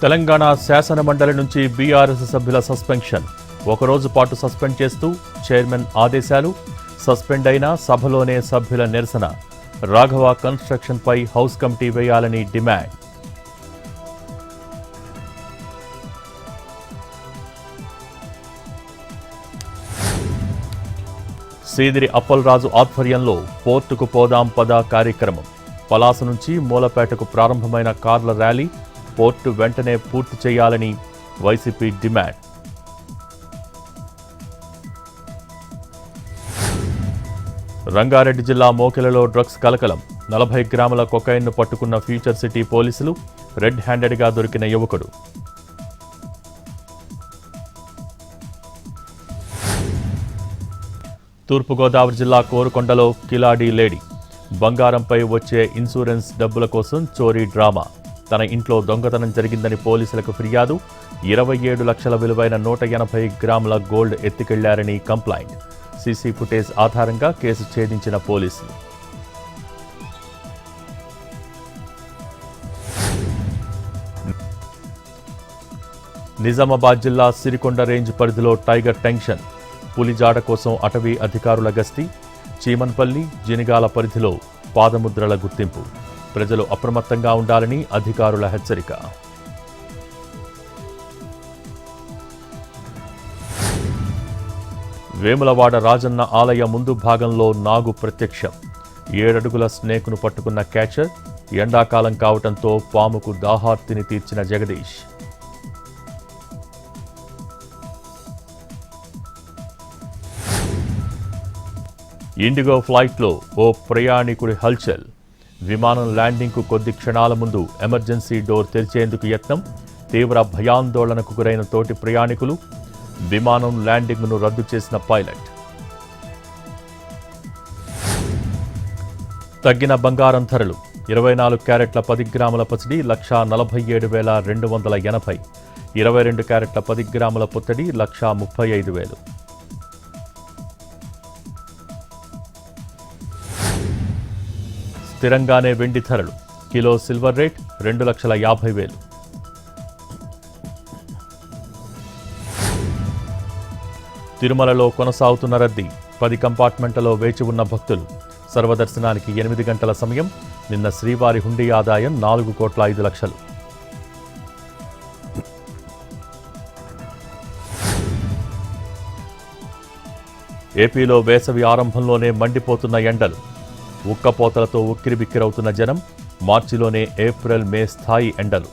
తెలంగాణ శాసన మండలి నుంచి బీఆర్ఎస్ సభ్యుల సస్పెన్షన్. ఒకరోజు పాటు సస్పెండ్ చేస్తూ చైర్మన్ ఆదేశాలు. సస్పెండ్ అయిన సభలోనే సభ్యుల నిరసన. రాఘవ కన్స్ట్రక్షన్పై హౌస్ కమిటీ వేయాలని డిమాండ్. సీదిరి అప్పలరాజు ఆధ్వర్యంలో పోర్టుకు పోదాం పద కార్యక్రమం. పలాస నుంచి మూలపేటకు ప్రారంభమైన కార్ల ర్యాలీ. పోర్టు వెంటనే పూర్తి చేయాలని వైసీపీ డిమాండ్. రంగారెడ్డి జిల్లా మోకెలలో డ్రగ్స్ కలకలం. 40 గ్రాముల కొకైన్ను పట్టుకున్న ఫ్యూచర్ సిటీ పోలీసులు. రెడ్ హ్యాండెడ్గా దొరికిన యువకుడు. తూర్పుగోదావరి జిల్లా కోరుకొండలో కిలాడీ లేడీ. బంగారంపై వచ్చే ఇన్సూరెన్స్ డబ్బుల కోసం చోరీ డ్రామా. తన ఇంట్లో దొంగతనం జరిగిందని పోలీసులకు ఫిర్యాదు. 27 లక్షల విలువైన 180 గ్రాముల గోల్డ్ ఎత్తుకెళ్లారని కంప్లైంట్. సీసీ ఫుటేజ్ ఆధారంగా కేసు ఛేదించిన పోలీసులు. నిజామాబాద్ జిల్లా సిరికొండ రేంజ్ పరిధిలో టైగర్ టెన్షన్. పులిజాడ కోసం అటవీ అధికారుల గస్తీ. చీమన్పల్లి, జినిగాల పరిధిలో పాదముద్రల గుర్తింపు. ప్రజలు అప్రమత్తంగా ఉండాలని అధికారుల హెచ్చరిక. వేములవాడ రాజన్న ఆలయ ముందు భాగంలో నాగు ప్రత్యక్షం. 7 అడుగుల స్నేక్ను పట్టుకున్న క్యాచర్. ఎండాకాలం కావటంతో పాముకు దాహార్తిని తీర్చిన జగదీష్. ఇండిగో ఫ్లైట్లో ఓ ప్రయాణికుడి హల్చల్. విమానం ల్యాండింగ్కు కొద్ది క్షణాల ముందు ఎమర్జెన్సీ డోర్ తెరిచేందుకు యత్నం. తీవ్ర భయాందోళనకు గురైన తోటి ప్రయాణికులు. విమానం ల్యాండింగ్ను రద్దు చేసిన పైలట్. తగ్గిన బంగారం ధరలు. 24 క్యారెట్ల 10 గ్రాముల పసిడి 1,47,280. 22 క్యారెట్ల 10 గ్రాముల పుత్తడి 1,35,000. స్థిరంగానే వెండి ధరలు. Kilo silver rate 2,50,000. తిరుమలలో కొనసాగుతున్న రద్దీ. 10 కంపార్ట్మెంట్లలో వేచి ఉన్న భక్తులు. సర్వదర్శనానికి 8 గంటల సమయం. నిన్న శ్రీవారి హుండీ ఆదాయం 4,05,00,000. ఏపీలో వేసవి ఆరంభంలోనే మండిపోతున్న ఎండలు. ఉక్కపోతలతో ఉక్కిరిబిక్కిరవుతున్న జనం. మార్చిలోనే ఏప్రిల్, మే స్థాయి ఎండలు.